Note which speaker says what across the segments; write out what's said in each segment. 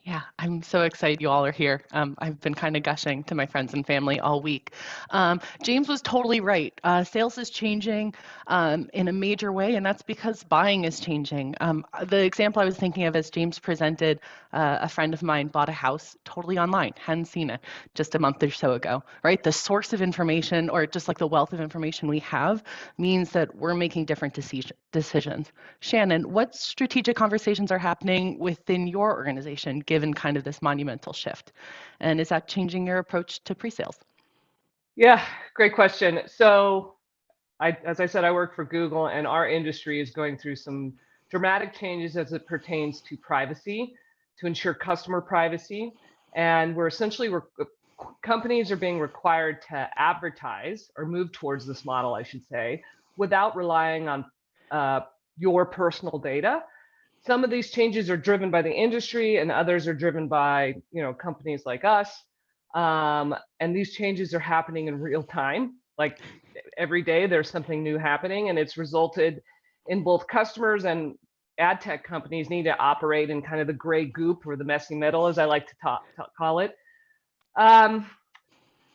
Speaker 1: Yeah, I'm so excited you all are here. I've been kind of gushing to my friends and family all week. James was totally right. Sales is changing in a major way, and that's because buying is changing. The example I was thinking of as James presented, a friend of mine bought a house totally online, hadn't seen it just a month or so ago, right? The source of information, or just like the wealth of information we have, means that we're making different decisions. Shannon, what strategic conversations are happening within your organization given kind of this monumental shift? And is that changing your approach to pre-sales?
Speaker 2: Yeah, great question. So as I said, I work for Google, and our industry is going through some dramatic changes as it pertains to privacy, to ensure customer privacy. And companies are being required to advertise or move towards this model, I should say, without relying on your personal data. Some of these changes are driven by the industry, and others are driven by companies like us. And these changes are happening in real time. Like every day, there's something new happening, and it's resulted in both customers and ad tech companies need to operate in kind of the gray goop, or the messy middle, as I like to call it.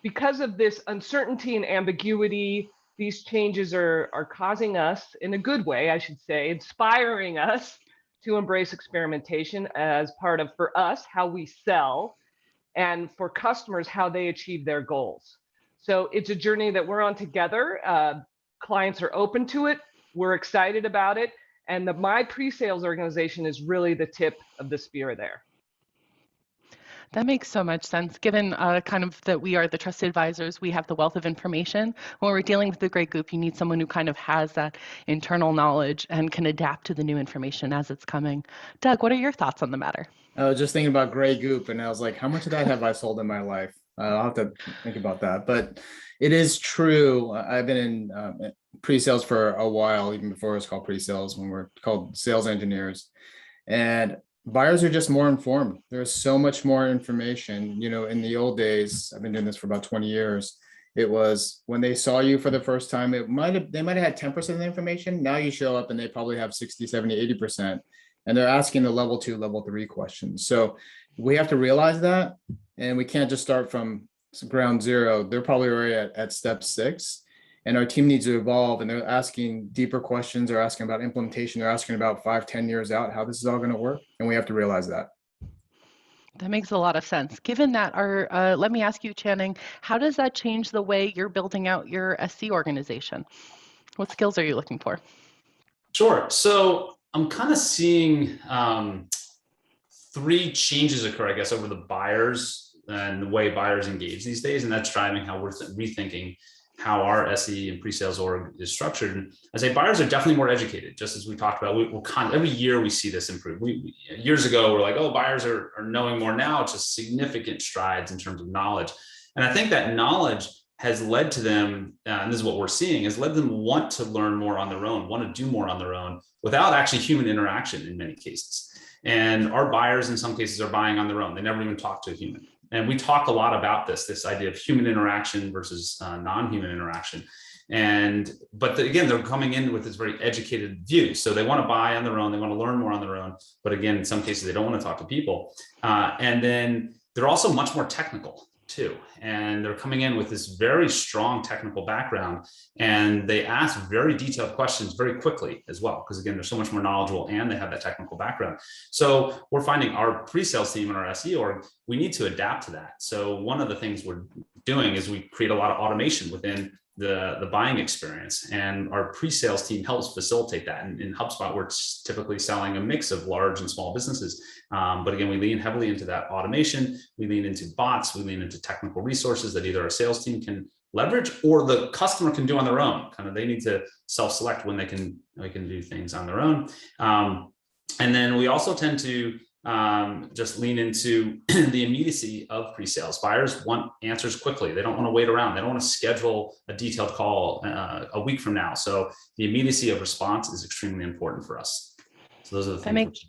Speaker 2: Because of this uncertainty and ambiguity, these changes are causing us, in a good way, I should say, inspiring us to embrace experimentation as part of, for us, how we sell, and for customers, how they achieve their goals. So it's a journey that we're on together. Clients are open to it. We're excited about it. And my pre-sales organization is really the tip of the spear there.
Speaker 1: That makes so much sense, given kind of that we are the trusted advisors, we have the wealth of information. When we're dealing with the great group, you need someone who kind of has that internal knowledge and can adapt to the new information as it's coming. Doug, what are your thoughts on the matter?
Speaker 3: I was just thinking about gray goop, and I was like, how much of that have I sold in my life? I'll have to think about that. But it is true. I've been in pre-sales for a while, even before it was called pre-sales, when we're called sales engineers. And buyers are just more informed. There's so much more information. In the old days, I've been doing this for about 20 years. It was when they saw you for the first time, they might have had 10% of the information. Now you show up and they probably have 60, 70, 80%. And they're asking the level 2, level 3 questions. So we have to realize that, and we can't just start from ground zero. They're probably already at step 6, and our team needs to evolve, and they're asking deeper questions. They're asking about implementation. They're asking about 5-10 years out, how this is all going to work. And we have to realize that.
Speaker 1: That makes a lot of sense. Given that, let me ask you, Channing, how does that change the way you're building out your SC organization? What skills are you looking for?
Speaker 4: Sure. So I'm kind of seeing 3 changes occur, I guess, over the buyers and the way buyers engage these days. And that's driving how we're rethinking how our SE and pre-sales org is structured. And I say buyers are definitely more educated, just as we talked about. Every year we see this improve. Years ago, we're like, oh, buyers are knowing more now. It's just significant strides in terms of knowledge. And I think that knowledge has led to them, and this is what we're seeing, has led them want to learn more on their own, want to do more on their own without actually human interaction in many cases. And our buyers in some cases are buying on their own. They never even talk to a human. And we talk a lot about this idea of human interaction versus non-human interaction. But again, they're coming in with this very educated view. So they want to buy on their own. They want to learn more on their own. But again, in some cases, they don't want to talk to people. And then they're also much more technical too. And they're coming in with this very strong technical background, and they ask very detailed questions very quickly as well, because again, they're so much more knowledgeable and they have that technical background. So we're finding our pre-sales team and our SE org, we need to adapt to that. So one of the things we're doing is we create a lot of automation within the buying experience, and our pre-sales team helps facilitate that. And in HubSpot, we're typically selling a mix of large and small businesses. But again, we lean heavily into that automation. We lean into bots. We lean into technical resources that either our sales team can leverage or the customer can do on their own. Kind of, they need to self-select when they can do things on their own. And then we also tend to just lean into the immediacy of pre-sales. Buyers want answers quickly. They don't want to wait around. They don't want to schedule a detailed call a week from now. So the immediacy of response is extremely important for us. So those are the things.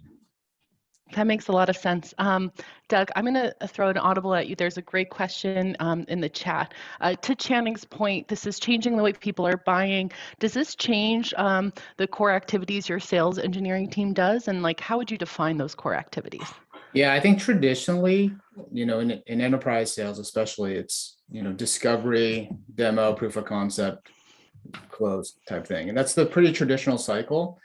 Speaker 1: That makes a lot of sense. Doug, I'm going to throw an audible at you. There's a great question in the chat. To Channing's point, this is changing the way people are buying. Does this change the core activities your sales engineering team does? And how would you define those core activities?
Speaker 3: Yeah, I think traditionally, in enterprise sales, especially, it's, discovery, demo, proof of concept, close type thing. And that's the pretty traditional cycle.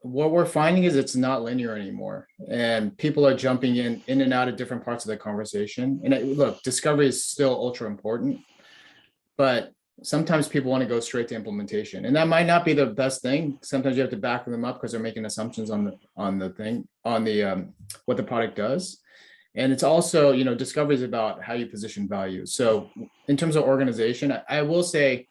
Speaker 3: What we're finding is it's not linear anymore, and people are jumping in and out of different parts of the conversation. And look, discovery is still ultra important, but sometimes people want to go straight to implementation, and that might not be the best thing. Sometimes you have to back them up because they're making assumptions on the what the product does. And it's also, discovery is about how you position value. So in terms of organization, I will say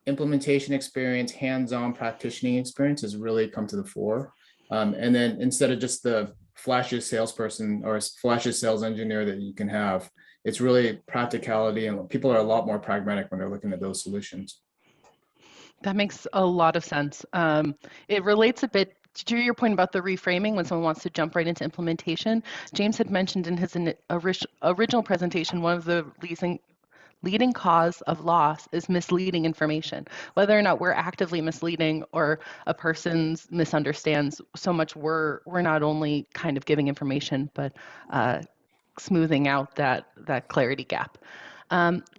Speaker 3: implementation experience, hands-on practicing experience has really come to the fore. And then instead of just the flashiest salesperson or flashiest sales engineer that you can have, it's really practicality, and people are a lot more pragmatic when they're looking at those solutions.
Speaker 1: That makes a lot of sense. It relates a bit to your point about the reframing when someone wants to jump right into implementation. James had mentioned in his original presentation, one of the leading cause of loss is misleading information. Whether or not we're actively misleading or a person misunderstands, so much we're not only kind of giving information, but smoothing out that clarity gap.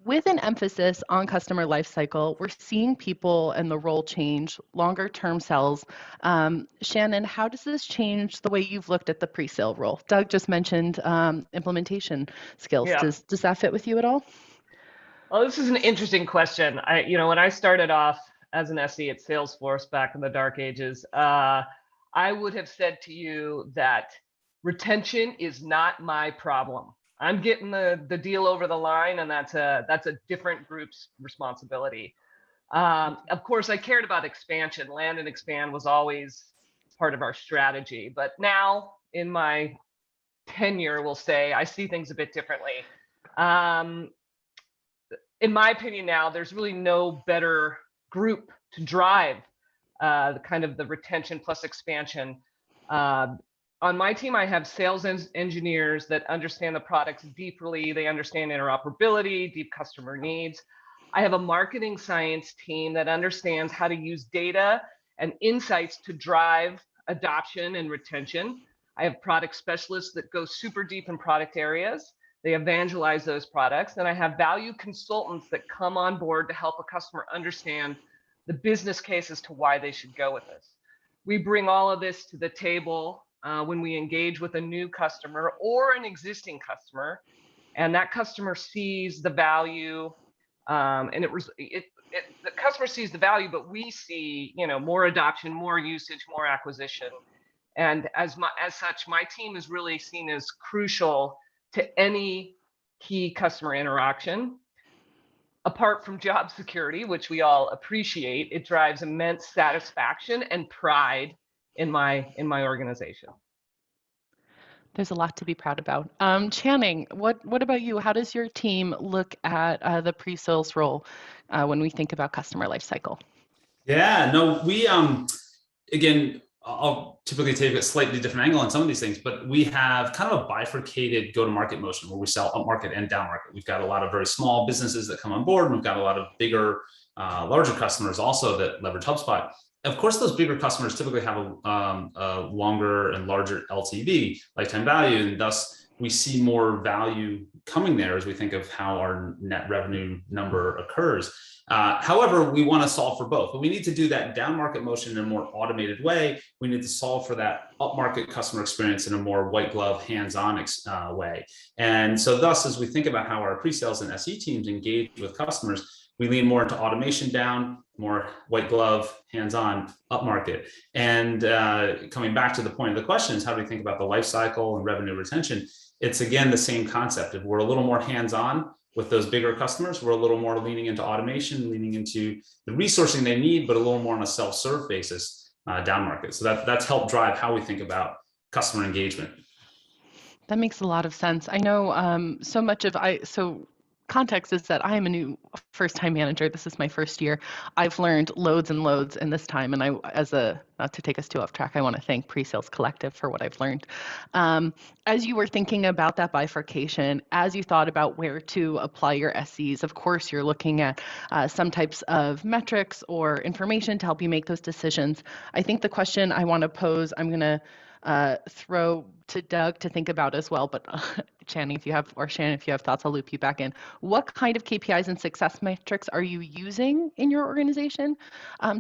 Speaker 1: With an emphasis on customer lifecycle, we're seeing people and the role change, longer term sells. Shannon, how does this change the way you've looked at the pre-sale role? Doug just mentioned implementation skills.
Speaker 2: Yeah.
Speaker 1: Does that fit with you at all?
Speaker 2: Well, this is an interesting question. When I started off as an SE at Salesforce back in the dark ages, I would have said to you that retention is not my problem. I'm getting the deal over the line, and that's a different group's responsibility. Of course, I cared about expansion. Land and expand was always part of our strategy. But now, in my tenure, we'll say, I see things a bit differently. In my opinion now, there's really no better group to drive the kind of the retention plus expansion. On my team, I have sales engineers that understand the products deeply. They understand interoperability, deep customer needs. I have a marketing science team that understands how to use data and insights to drive adoption and retention. I have product specialists that go super deep in product areas. They evangelize those products. And I have value consultants that come on board to help a customer understand the business case as to why they should go with us. We bring all of this to the table when we engage with a new customer or an existing customer, and that customer sees the value, and the customer sees the value, but we see, more adoption, more usage, more acquisition. And as such, my team is really seen as crucial to any key customer interaction. Apart from job security, which we all appreciate, it drives immense satisfaction and pride in my organization.
Speaker 1: There's a lot to be proud about. Channing, what about you? How does your team look at the pre-sales role when we think about customer lifecycle?
Speaker 4: Yeah, no, we again, I'll typically take a slightly different angle on some of these things, but we have kind of a bifurcated go-to-market motion where we sell upmarket and downmarket. We've got a lot of very small businesses that come on board, and we've got a lot of bigger, larger customers also that leverage HubSpot. Of course, those bigger customers typically have a longer and larger LTV, lifetime value, and thus we see more value coming there as we think of how our net revenue number occurs. However, we want to solve for both, but we need to do that down market motion in a more automated way. We need to solve for that upmarket customer experience in a more white glove, hands-on way. And so thus, as we think about how our pre-sales and SE teams engage with customers, we lean more into automation down, more white glove, hands-on, upmarket. And coming back to the point of the question is how do we think about the life cycle and revenue retention? It's again the same concept. If we're a little more hands-on with those bigger customers, we're a little more leaning into automation, leaning into the resourcing they need, but a little more on a self-serve basis down market. So that's helped drive how we think about customer engagement.
Speaker 1: That makes a lot of sense. I know so much of context is that I am a new first-time manager. This is my first year. I've learned loads and loads in this time, and not to take us too off track, I want to thank PreSales Collective for what I've learned. As you were thinking about that bifurcation, as you thought about where to apply your SEs, of course, you're looking at some types of metrics or information to help you make those decisions. I think the question I want to pose, I'm going to throw to Doug to think about as well, but Shannon, if you have thoughts, I'll loop you back in. What kind of KPIs and success metrics are you using in your organization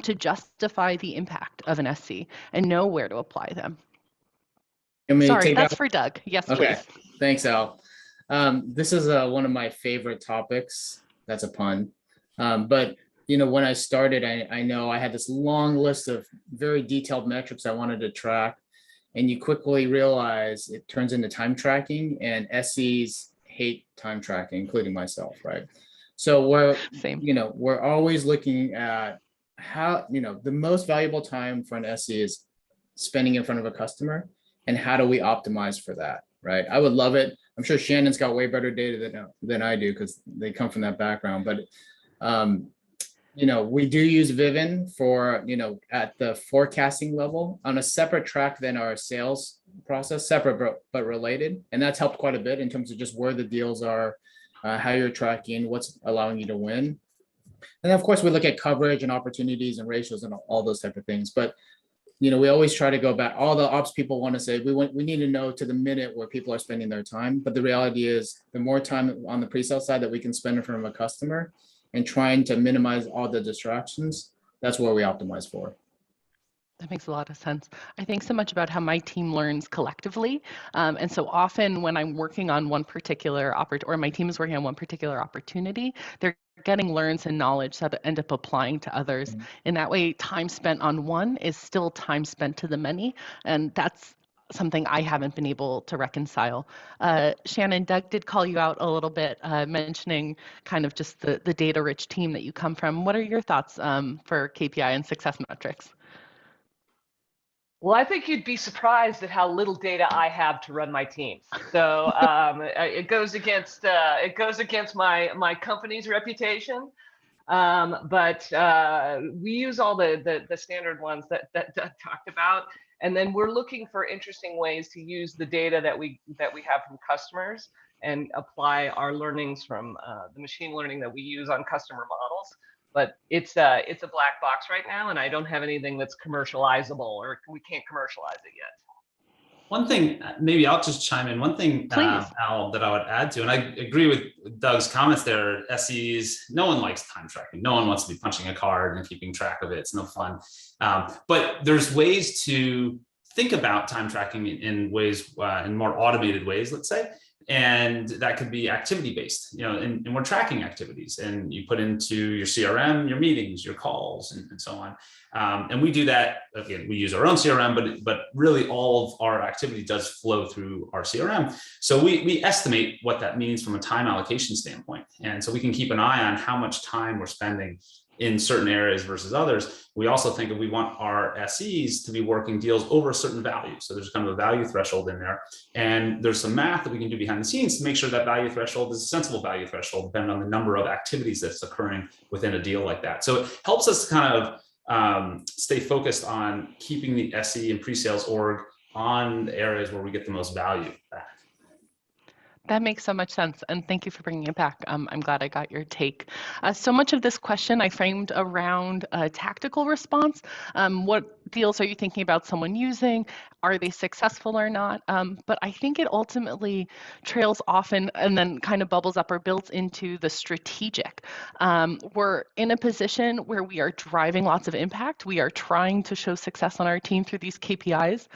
Speaker 1: to justify the impact of an SC and know where to apply them? Sorry, that's for Doug. Yes,
Speaker 3: okay.
Speaker 1: Please.
Speaker 3: Thanks, Al. This is one of my favorite topics. That's a pun. But when I started, I know I had this long list of very detailed metrics I wanted to track. And you quickly realize it turns into time tracking, and SEs hate time tracking, including myself, right? So we're always looking at how, the most valuable time for an SE is spending in front of a customer, and how do we optimize for that, right? I would love it. I'm sure Shannon's got way better data than I do because they come from that background, but we do use Vivin for, at the forecasting level on a separate track than our sales process, separate but related. And that's helped quite a bit in terms of just where the deals are, how you're tracking, what's allowing you to win. And of course, we look at coverage and opportunities and ratios and all those type of things. But, we always try to go back. All the ops people want to say, we need to know to the minute where people are spending their time. But the reality is the more time on the pre-sale side that we can spend in front of a customer, and trying to minimize all the distractions, that's where we optimize for.
Speaker 1: That makes a lot of sense. I think so much about how my team learns collectively. And so often when I'm working on one particular or my team is working on one particular opportunity, they're getting learns and knowledge that end up applying to others. Mm-hmm. In that way, time spent on one is still time spent to the many. And that's something I haven't been able to reconcile. Shannon, Doug did call you out a little bit, mentioning kind of just the data-rich team that you come from. What are your thoughts for KPI and success metrics?
Speaker 2: Well, I think you'd be surprised at how little data I have to run my teams. So it goes against my company's reputation. But we use all the standard ones that Doug talked about. And then we're looking for interesting ways to use the data that we have from customers and apply our learnings from the machine learning that we use on customer models. But it's a black box right now, and I don't have anything that's commercializable, or we can't commercialize it yet.
Speaker 4: One thing, maybe I'll just chime in. One thing, Al, that I would add to, and I agree with Doug's comments there, SEs, no one likes time tracking. No one wants to be punching a card and keeping track of it. It's no fun. But there's ways to think about time tracking in ways, in more automated ways, let's say. And that could be activity-based, and we're tracking activities, and you put into your CRM, your meetings, your calls, and so on. And we do that, again, we use our own CRM, but really all of our activity does flow through our CRM. So we estimate what that means from a time allocation standpoint. And so we can keep an eye on how much time we're spending in certain areas versus others. We also think that we want our SEs to be working deals over a certain value. So there's kind of a value threshold in there. And there's some math that we can do behind the scenes to make sure that value threshold is a sensible value threshold, depending on the number of activities that's occurring within a deal like that. So it helps us kind of stay focused on keeping the SE and pre-sales org on the areas where we get the most value back.
Speaker 1: That makes so much sense, and thank you for bringing it back. I'm glad I got your take. So much of this question I framed around a tactical response. What deals are you thinking about someone using? Are they successful or not? But I think it ultimately trails often and then kind of bubbles up or builds into the strategic. We're in a position where we are driving lots of impact. We are trying to show success on our team through these KPIs,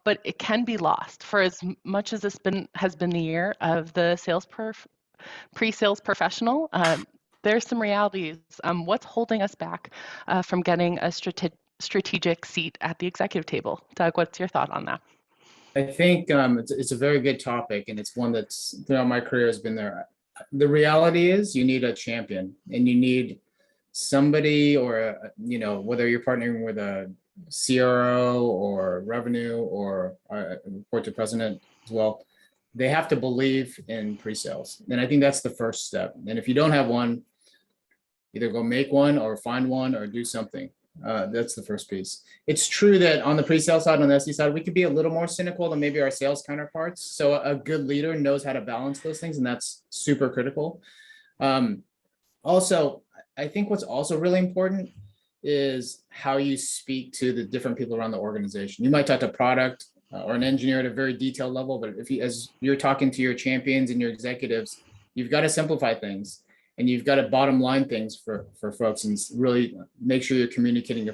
Speaker 1: but it can be lost. For as much as this has been the year of the pre-sales professional, there's some realities. What's holding us back from getting a strategic seat at the executive table? Doug, what's your thought on that?
Speaker 3: I think it's a very good topic, and it's one that's throughout my career has been there. The reality is you need a champion, and you need somebody, or whether you're partnering with a CRO or revenue or report to president as well, they have to believe in pre-sales. And I think that's the first step. And if you don't have one, either go make one or find one or do something. That's the first piece. It's true that on the pre-sale side, on the SE side, we could be a little more cynical than maybe our sales counterparts. So a good leader knows how to balance those things, and that's super critical. Also, I think what's also really important is how you speak to the different people around the organization. You might talk to product or an engineer at a very detailed level, but if you, as you're talking to your champions and your executives, you've got to simplify things. And you've got to bottom line things for folks and really make sure you're communicating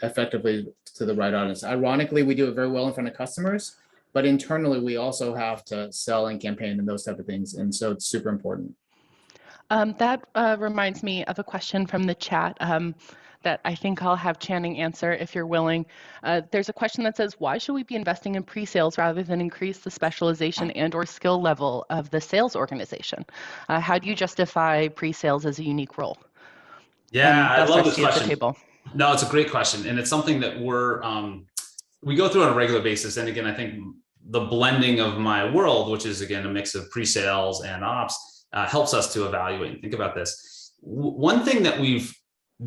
Speaker 3: effectively to the right audience. Ironically, we do it very well in front of customers, but internally we also have to sell and campaign and those type of things. And so it's super important.
Speaker 1: That reminds me of a question from the chat that I think I'll have Shannon answer if you're willing. There's a question that says, why should we be investing in pre-sales rather than increase the specialization and or skill level of the sales organization? How do you justify pre-sales as a unique role?
Speaker 4: Yeah, I love this question.
Speaker 1: Table?
Speaker 4: No, it's a great question. And it's something that we go through on a regular basis. And again, I think the blending of my world, which is again, a mix of pre-sales and ops, helps us to evaluate and think about this. One thing that we've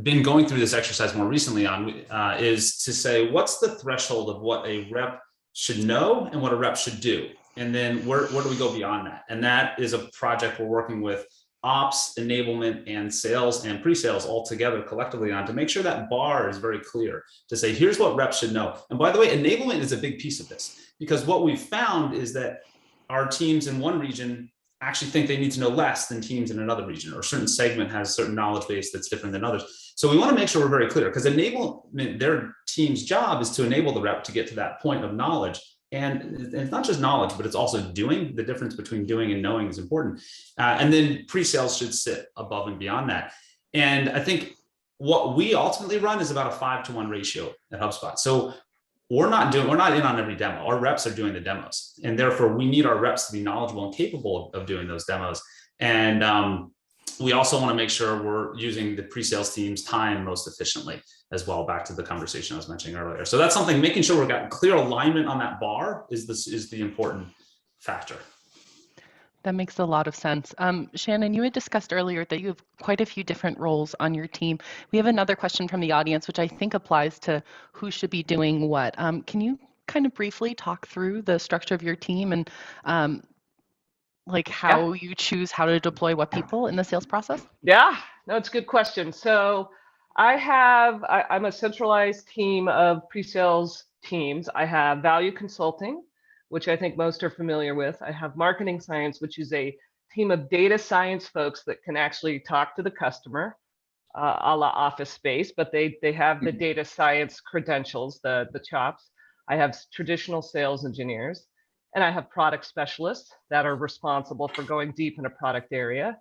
Speaker 4: been going through this exercise more recently on is to say, what's the threshold of what a rep should know and what a rep should do? And then where do we go beyond that? And that is a project we're working with ops, enablement, and sales and pre-sales all together collectively on to make sure that bar is very clear to say, here's what reps should know. And by the way, enablement is a big piece of this, because what we've found is that our teams in one region actually think they need to know less than teams in another region, or a certain segment has a certain knowledge base that's different than others. So we want to make sure we're very clear, because enablement, their team's job is to enable the rep to get to that point of knowledge. And it's not just knowledge, but it's also doing. The difference between doing and knowing is important. And then pre-sales should sit above and beyond that. And I think what we ultimately run is about a 5-to-1 ratio at HubSpot. So we're not in on every demo. Our reps are doing the demos, and therefore we need our reps to be knowledgeable and capable of doing those demos. And we also want to make sure we're using the pre-sales team's time most efficiently as well, back to the conversation I was mentioning earlier. So that's something, making sure we've got clear alignment on that bar is the important factor.
Speaker 1: That makes a lot of sense. Shannon, you had discussed earlier that you have quite a few different roles on your team. We have another question from the audience, which I think applies to who should be doing what. Can you kind of briefly talk through the structure of your team and like how you choose how to deploy what people in the sales process?
Speaker 2: Yeah, no, it's a good question. So I'm a centralized team of pre-sales teams. I have value consulting, which I think most are familiar with. I have marketing science, which is a team of data science folks that can actually talk to the customer, a la Office Space, but they have the data science credentials, the chops. I have traditional sales engineers, and I have product specialists that are responsible for going deep in a product area.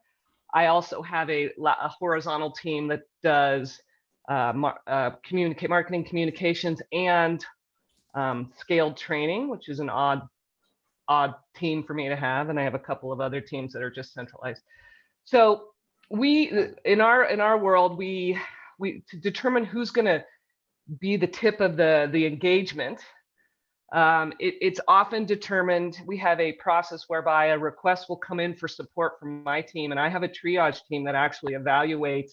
Speaker 2: I also have a horizontal team that does marketing communications and scaled training, which is an odd team for me to have. And I have a couple of other teams that are just centralized. So we, in our world, we to determine who's going to be the tip of the engagement, it's often determined. We have a process whereby a request will come in for support from my team, and I have a triage team that actually evaluates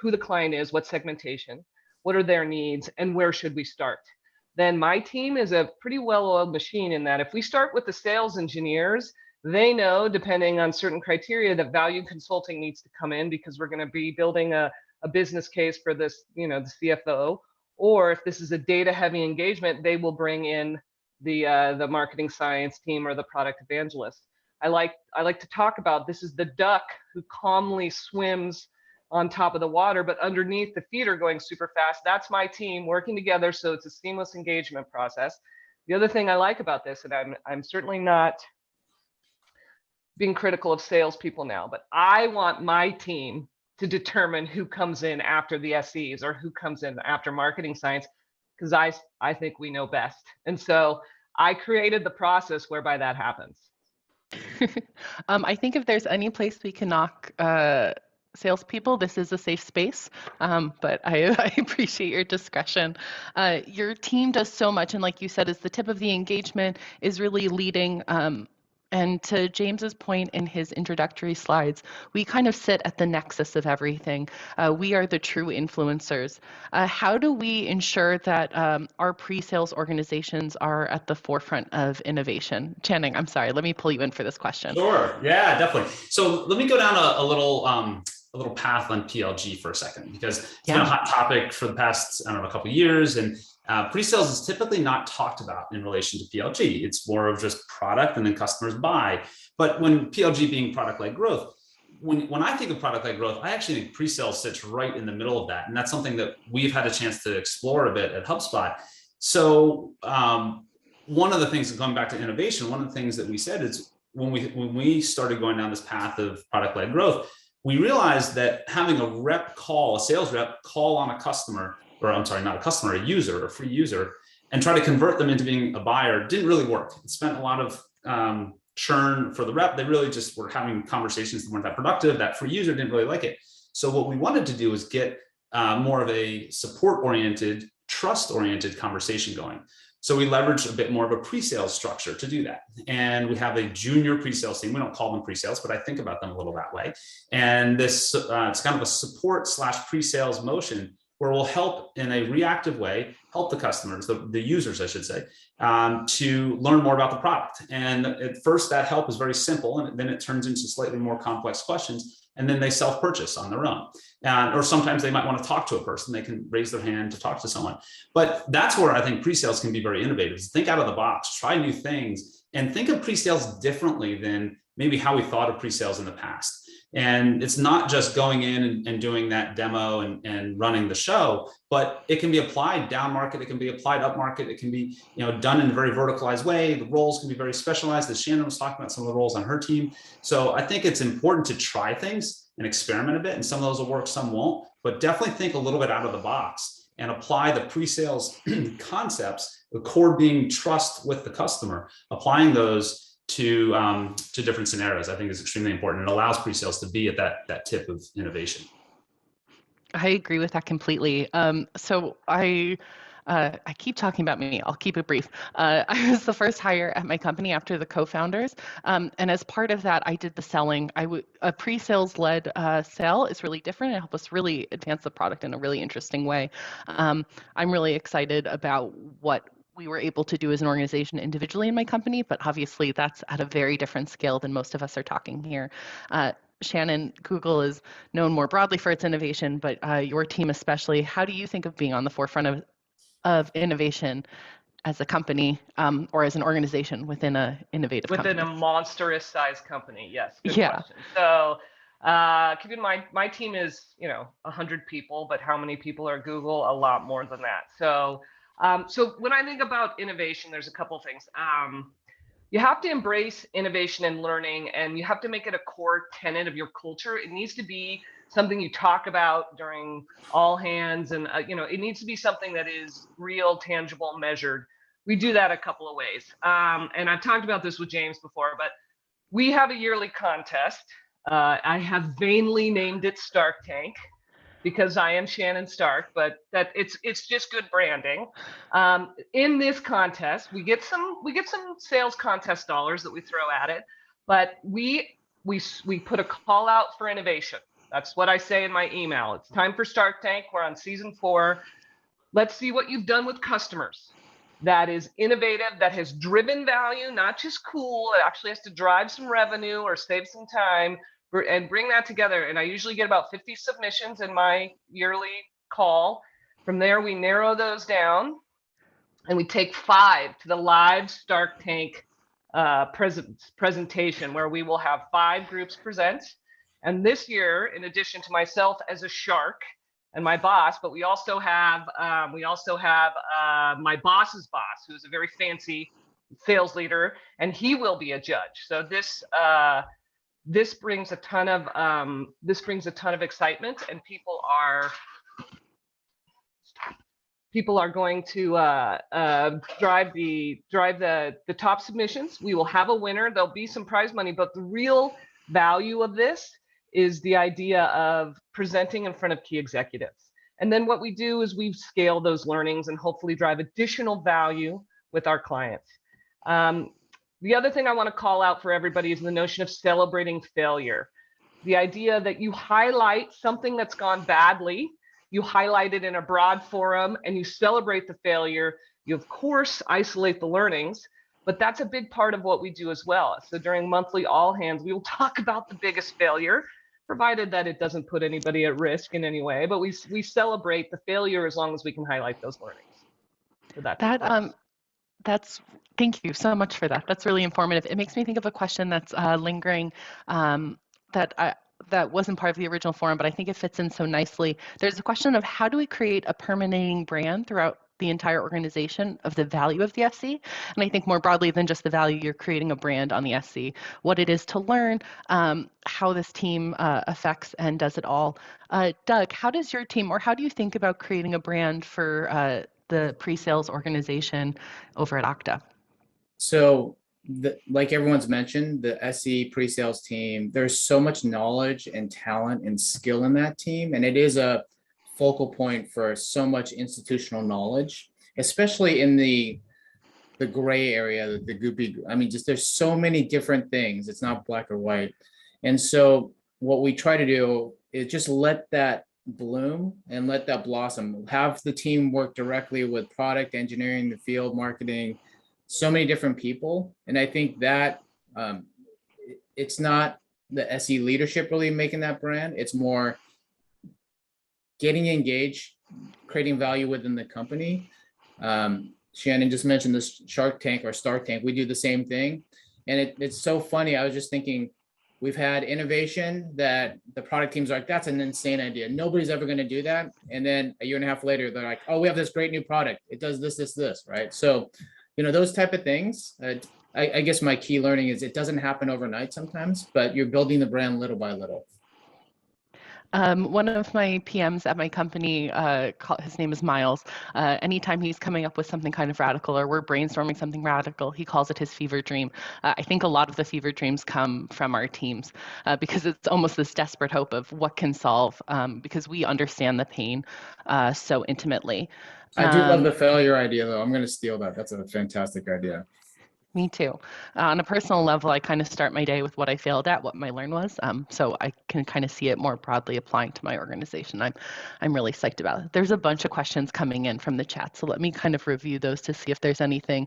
Speaker 2: who the client is, what segmentation, what are their needs, and where should we start. Then my team is a pretty well-oiled machine in that if we start with the sales engineers, they know, depending on certain criteria, that value consulting needs to come in because we're going to be building a business case for this, the CFO. Or if this is a data-heavy engagement, they will bring in the marketing science team or the product evangelist. I like to talk about this is the duck who calmly swims on top of the water, but underneath the feet are going super fast. That's my team working together, so it's a seamless engagement process. The other thing I like about this, and I'm certainly not being critical of salespeople now, but I want my team to determine who comes in after the SEs or who comes in after marketing science, because I think we know best. And so I created the process whereby that happens.
Speaker 1: I think if there's any place we can knock salespeople, this is a safe space, but I appreciate your discretion. Your team does so much, and like you said, is the tip of the engagement, is really leading And to James's point in his introductory slides, we kind of sit at the nexus of everything. We are the true influencers. How do we ensure that our pre-sales organizations are at the forefront of innovation? Channing, I'm sorry, let me pull you in for this question.
Speaker 4: Sure. Yeah, definitely. So let me go down a little path on PLG for a second, because it's been a hot topic for the past, I don't know, a couple of years. And pre-sales is typically not talked about in relation to PLG. It's more of just product and then customers buy. But when PLG being product-led growth, when I think of product-led growth, I actually think pre-sales sits right in the middle of that. And that's something that we've had a chance to explore a bit at HubSpot. So one of the things, going back to innovation, one of the things that we said is when we started going down this path of product-led growth, we realized that having a sales rep call on a customer, or I'm sorry, not a customer, a user, a free user, and try to convert them into being a buyer didn't really work. It spent a lot of churn for the rep. They really just were having conversations that weren't that productive. That free user didn't really like it. So what we wanted to do is get more of a support-oriented, trust-oriented conversation going. So we leveraged a bit more of a pre-sales structure to do that. And we have a junior pre-sales team. We don't call them pre-sales, but I think about them a little that way. And this it's kind of a support / pre-sales motion where we'll help in a reactive way, help the customers, the users, I should say, to learn more about the product. And at first that help is very simple, and then it turns into slightly more complex questions. And then they self-purchase on their own. Or sometimes they might want to talk to a person. They can raise their hand to talk to someone. But that's where I think pre-sales can be very innovative. Think out of the box, try new things, and think of pre-sales differently than maybe how we thought of pre-sales in the past. And it's not just going in and doing that demo and running the show, but it can be applied down market. It can be applied up market. It can be done in a very verticalized way. The roles can be very specialized, as Shannon was talking about some of the roles on her team. So I think it's important to try things and experiment a bit. And some of those will work, some won't. But definitely think a little bit out of the box and apply the pre-sales concepts, the core being trust with the customer, applying those to different scenarios, I think is extremely important. It allows pre-sales to be at that tip of innovation.
Speaker 1: I agree with that completely. So I keep talking about me. I'll keep it brief. I was the first hire at my company after the co-founders. And as part of that, I did the selling. A pre-sales led sale is really different. It helped us really advance the product in a really interesting way. I'm really excited about what we were able to do as an organization individually in my company, but obviously that's at a very different scale than most of us are talking here. Shannon, Google is known more broadly for its innovation, but your team especially, how do you think of being on the forefront of innovation as a company or as an organization within an innovative company?
Speaker 2: Within a monstrous size company, yes. Good question. So keep in mind, my team is 100 people, but how many people are Google? A lot more than that. So when I think about innovation, there's a couple things. You have to embrace innovation and learning, and you have to make it a core tenet of your culture. It needs to be something you talk about during all hands, and it needs to be something that is real, tangible, measured. We do that a couple of ways. And I've talked about this with James before, but we have a yearly contest. I have vainly named it Stark Tank, because I am Shannon Stark, but that it's just good branding. In this contest, we get some sales contest dollars that we throw at it, but we put a call out for innovation. That's what I say in my email. It's time for Stark Tank. We're on season 4. Let's see what you've done with customers. That is innovative, that has driven value, not just cool. It actually has to drive some revenue or save some time. And bring that together. And I usually get about 50 submissions in my yearly call. From there, we narrow those down and we take 5 to the live Stark Tank presentation, where we will have 5 groups present. And this year, in addition to myself as a shark and my boss, but we also have my boss's boss, who's a very fancy sales leader, and he will be a judge. So this brings a ton of excitement, and people are going to drive the top submissions. We will have a winner. There'll be some prize money, but the real value of this is the idea of presenting in front of key executives. And then what we do is we scale those learnings and hopefully drive additional value with our clients. The other thing I want to call out for everybody is the notion of celebrating failure. The idea that you highlight something that's gone badly, you highlight it in a broad forum, and you celebrate the failure. You, of course, isolate the learnings, but that's a big part of what we do as well. So during monthly all hands, we will talk about the biggest failure, provided that it doesn't put anybody at risk in any way, but we celebrate the failure as long as we can highlight those learnings. So
Speaker 1: That's thank you so much for that. That's really informative. It makes me think of a question that's lingering that wasn't part of the original forum, but I think it fits in so nicely. There's a question of how do we create a permeating brand throughout the entire organization of the value of the SC? And I think more broadly than just the value, you're creating a brand on the SC, what it is to learn, how this team affects and does it all. Doug, how does your team, or how do you think about creating a brand for the pre-sales organization over at Okta?
Speaker 3: So like everyone's mentioned, the SE pre-sales team, there's so much knowledge and talent and skill in that team. And it is a focal point for so much institutional knowledge, especially in the gray area, the goopy, I mean, just there's so many different things. It's not black or white. And so what we try to do is just let that bloom and let that blossom. Have the team work directly with product engineering, the field marketing, so many different people. And I think that it's not the SE leadership really making that brand. It's more getting engaged, creating value within the company. Shannon just mentioned this Shark Tank or Stark Tank. We do the same thing. And it's so funny. I was just thinking, we've had innovation that the product teams are like, that's an insane idea. Nobody's ever going to do that. And then a year and a half later, they're like, oh, we have this great new product. It does this, this, this, right? So, you know, those type of things. I guess my key learning is it doesn't happen overnight sometimes, but you're building the brand little by little.
Speaker 1: One of my PMs at my company, his name is Miles. Anytime he's coming up with something kind of radical or we're brainstorming something radical, he calls it his fever dream. I think a lot of the fever dreams come from our teams because it's almost this desperate hope of what can solve because we understand the pain so intimately.
Speaker 3: I do love the failure idea, though. I'm going to steal that. That's a fantastic idea.
Speaker 1: Me too. On a personal level, I kind of start my day with what I failed at, what my learn was. So I can kind of see it more broadly applying to my organization. I'm really psyched about it. There's a bunch of questions coming in from the chat. So let me kind of review those to see if there's anything.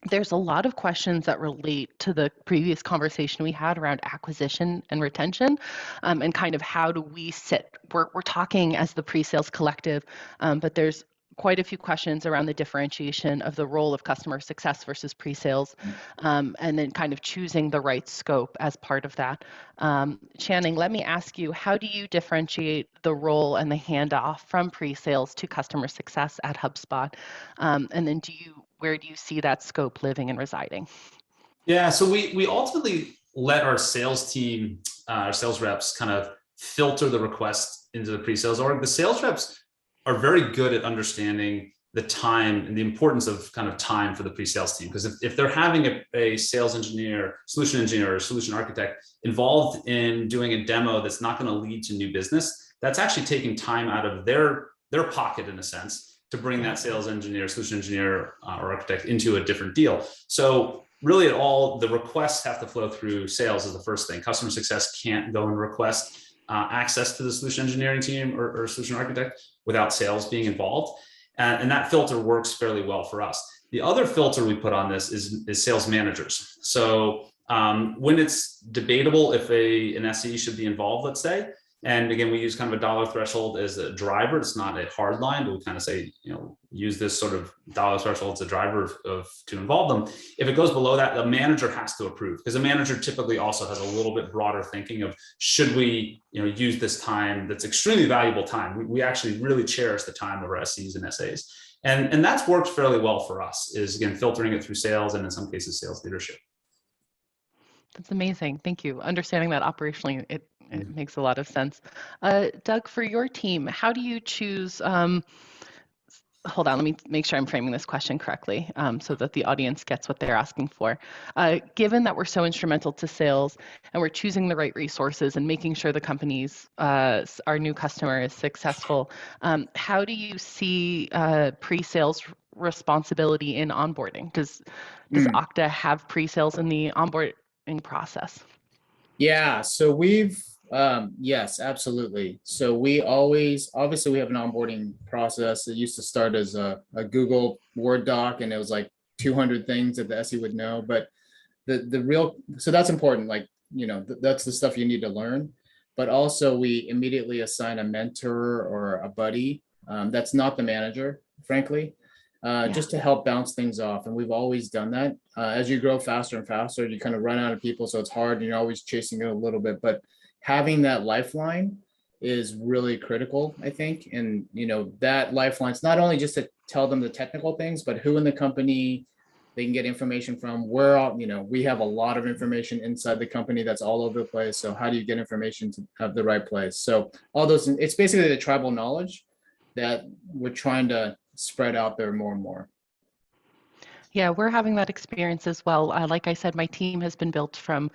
Speaker 1: There's a lot of questions that relate to the previous conversation we had around acquisition and retention and kind of how do we sit. We're talking as the pre-sales collective, but there's quite a few questions around the differentiation of the role of customer success versus pre-sales, and then kind of choosing the right scope as part of that. Shannon, let me ask you, how do you differentiate the role and the handoff from pre-sales to customer success at HubSpot? And then where do you see that scope living and residing?
Speaker 4: Yeah, so we ultimately let our sales team, our sales reps kind of filter the request into the pre-sales org. The sales reps are very good at understanding the time and the importance of kind of time for the pre-sales team. Because if they're having a sales engineer, or solution architect involved in doing a demo that's not going to lead to new business, that's actually taking time out of their pocket in a sense to bring that sales engineer, solution engineer, or architect into a different deal. So really the requests have to flow through sales is the first thing. Customer success can't go and request access to the solution engineering team or solution architect without sales being involved. And that filter works fairly well for us. The other filter we put on this is sales managers. So when it's debatable if an SE should be involved, let's say, and again, we use kind of a dollar threshold as a driver. It's not a hard line, but we kind of say, use this sort of dollar threshold as a driver to involve them. If it goes below that, the manager has to approve, because the manager typically also has a little bit broader thinking of, should we use this time that's extremely valuable time. We actually really cherish the time of our SEs and SAs. And that's worked fairly well for us, is again, filtering it through sales and in some cases, sales leadership.
Speaker 1: That's amazing. Thank you. Understanding that operationally, it makes a lot of sense. Doug, for your team, how do you choose, hold on, let me make sure I'm framing this question correctly so that the audience gets what they're asking for. Given that we're so instrumental to sales and we're choosing the right resources and making sure the company's, our new customer is successful, how do you see pre-sales responsibility in onboarding? Does Okta have pre-sales in the onboarding process?
Speaker 3: Yeah, so we've yes, absolutely. So we obviously we have an onboarding process. It used to start as a Google Word doc, and it was like 200 things that the SE would know. But so that's important. Like, that's the stuff you need to learn. But also we immediately assign a mentor or a buddy that's not the manager, frankly, just to help bounce things off. And we've always done that. As you grow faster and faster, you kind of run out of people. So it's hard and you're always chasing it a little bit. But having that lifeline is really critical, I think. And, that lifeline's not only just to tell them the technical things, but who in the company they can get information from. We have a lot of information inside the company that's all over the place. So how do you get information to have the right place? So all those, it's basically the tribal knowledge that we're trying to spread out there more and more.
Speaker 1: Yeah, we're having that experience as well. Like I said, my team has been built from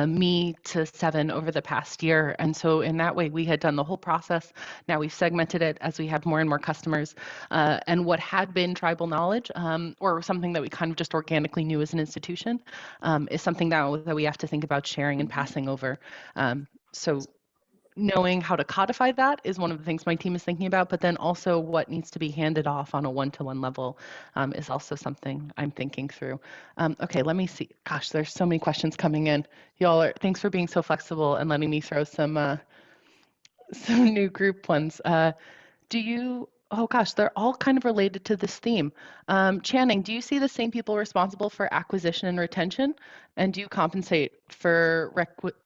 Speaker 1: me to 7 over the past year. And so in that way, we had done the whole process. Now we've segmented it as we have more and more customers. And what had been tribal knowledge or something that we kind of just organically knew as an institution is something now that we have to think about sharing and passing over. So knowing how to codify that is one of the things my team is thinking about, but then also what needs to be handed off on a one-to-one level is also something I'm thinking through. Okay, let me see. Gosh, there's so many questions coming in. Thanks for being so flexible and letting me throw some new group ones. Oh gosh, they're all kind of related to this theme. Channing, do you see the same people responsible for acquisition and retention? And do you compensate for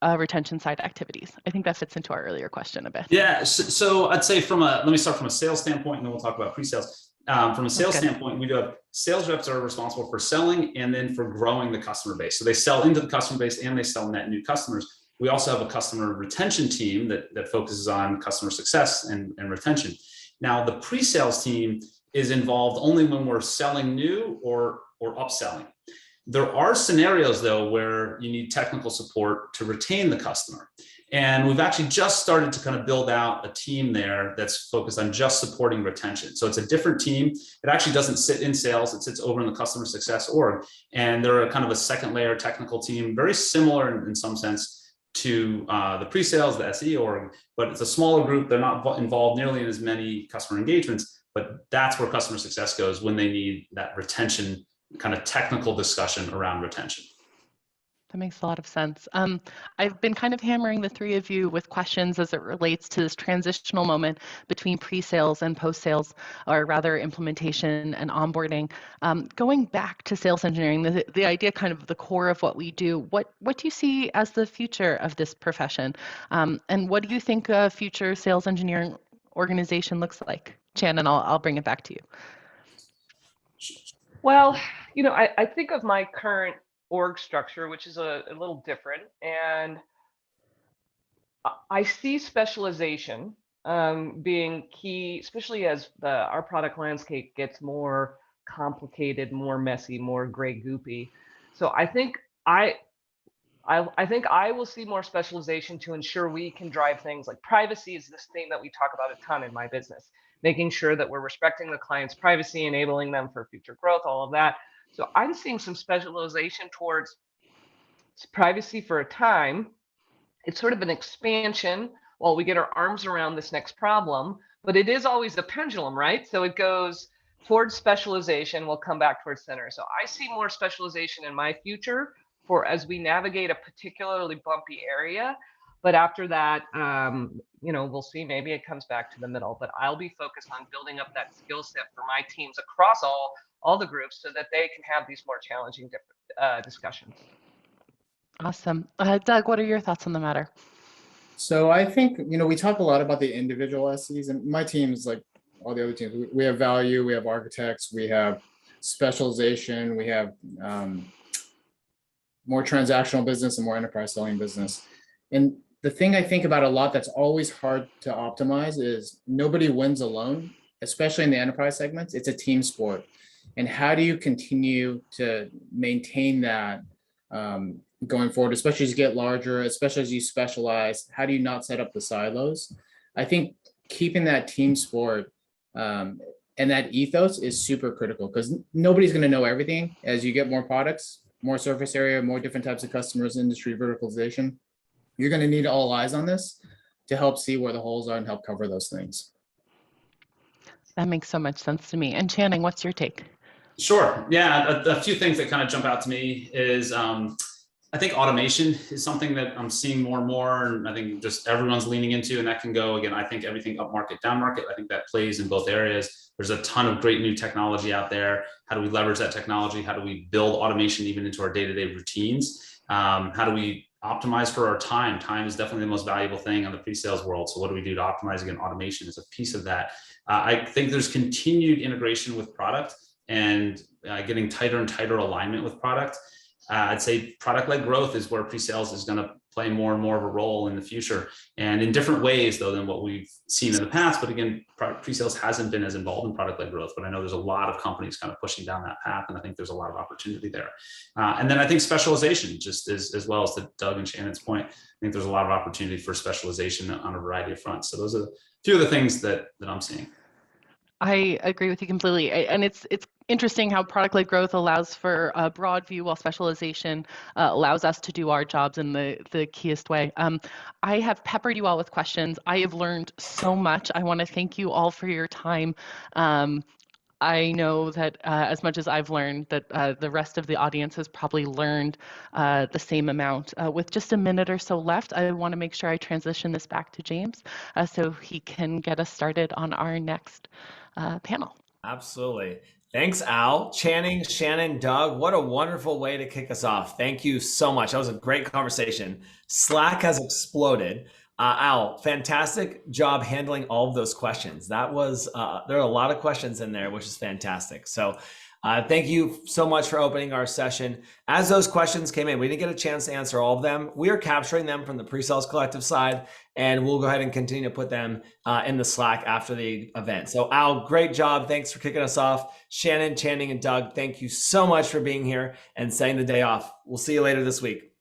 Speaker 1: retention side activities? I think that fits into our earlier question a bit.
Speaker 4: Yeah, so I'd say let me start from a sales standpoint, and then we'll talk about pre-sales. From a sales standpoint, we do have sales reps that are responsible for selling and then for growing the customer base. So they sell into the customer base and they sell net new customers. We also have a customer retention team that focuses on customer success and retention. Now, the pre-sales team is involved only when we're selling new or upselling. There are scenarios, though, where you need technical support to retain the customer. And we've actually just started to kind of build out a team there that's focused on just supporting retention. So it's a different team. It actually doesn't sit in sales. It sits over in the customer success org. And they're a kind of a second layer technical team, very similar in some sense to the pre-sales, the SE org, but it's a smaller group. They're not involved nearly in as many customer engagements, but that's where customer success goes when they need that retention kind of technical discussion around retention.
Speaker 1: That makes a lot of sense. I've been kind of hammering the three of you with questions as it relates to this transitional moment between pre-sales and post-sales, or rather implementation and onboarding. Going back to sales engineering, the idea kind of the core of what we do, what do you see as the future of this profession? And what do you think a future sales engineering organization looks like? Shannon, I'll bring it back to you.
Speaker 2: Well, I think of my current org structure, which is a little different, and I see specialization being key, especially as our product landscape gets more complicated, more messy, more gray goopy. So I think I will see more specialization to ensure we can drive things like privacy is this thing that we talk about a ton in my business, making sure that we're respecting the client's privacy, enabling them for future growth, all of that. So I'm seeing some specialization towards privacy for a time. It's sort of an expansion while we get our arms around this next problem, but it is always a pendulum, right? So it goes towards specialization, we'll come back towards center. So I see more specialization in my future for as we navigate a particularly bumpy area. But after that, we'll see, maybe it comes back to the middle, but I'll be focused on building up that skill set for my teams across all the groups so that they can have these more challenging discussions.
Speaker 1: Awesome. Doug, what are your thoughts on the matter?
Speaker 3: So I think, we talk a lot about the individual SEs, and my team is like all the other teams. We have value, we have architects, we have specialization, we have more transactional business and more enterprise selling business. And the thing I think about a lot that's always hard to optimize is nobody wins alone, especially in the enterprise segments. It's a team sport. And how do you continue to maintain that going forward, especially as you get larger, especially as you specialize? How do you not set up the silos? I think keeping that team sport And that ethos is super critical because nobody's going to know everything. As you get more products, more surface area, more different types of customers, industry verticalization, you're going to need all eyes on this to help see where the holes are and help cover those things.
Speaker 1: That makes so much sense to me. And Channing, what's your take?
Speaker 4: Sure. Yeah, a few things that kind of jump out to me is I think automation is something that I'm seeing more and more, and I think just everyone's leaning into, and that can go, again, I think everything up market, down market, I think that plays in both areas. There's a ton of great new technology out there. How do we leverage that technology? How do we build automation even into our day-to-day routines? How do we optimize for our time? Time is definitely the most valuable thing on the pre-sales world. So what do we do to optimize? Again, automation is a piece of that. I think there's continued integration with product and getting tighter and tighter alignment with product. I'd say product-led growth is where pre-sales is going to play more and more of a role in the future, and in different ways though than what we've seen in the past. But again, pre-sales hasn't been as involved in product-led growth, but I know there's a lot of companies kind of pushing down that path, and I think there's a lot of opportunity there. And then I think specialization, just as well as to Doug and Shannon's point, I think there's a lot of opportunity for specialization on a variety of fronts. So those are a few of the things that I'm seeing.
Speaker 1: I agree with you completely. And it's interesting how product-led growth allows for a broad view, while specialization allows us to do our jobs in the keyest way. I have peppered you all with questions. I have learned so much. I want to thank you all for your time. I know that as much as I've learned, that the rest of the audience has probably learned the same amount. With just a minute or so left, I want to make sure I transition this back to James so he can get us started on our next panel.
Speaker 5: Absolutely. Thanks, Al. Channing, Shannon, Doug, what a wonderful way to kick us off. Thank you so much. That was a great conversation. Slack has exploded. Al, fantastic job handling all of those questions. That was, there are a lot of questions in there, which is fantastic. So thank you so much for opening our session. As those questions came in, we didn't get a chance to answer all of them. We are capturing them from the Pre-Sales Collective side, and we'll go ahead and continue to put them in the Slack after the event. So Al, great job. Thanks for kicking us off. Shannon, Channing, and Doug, thank you so much for being here and setting the day off. We'll see you later this week.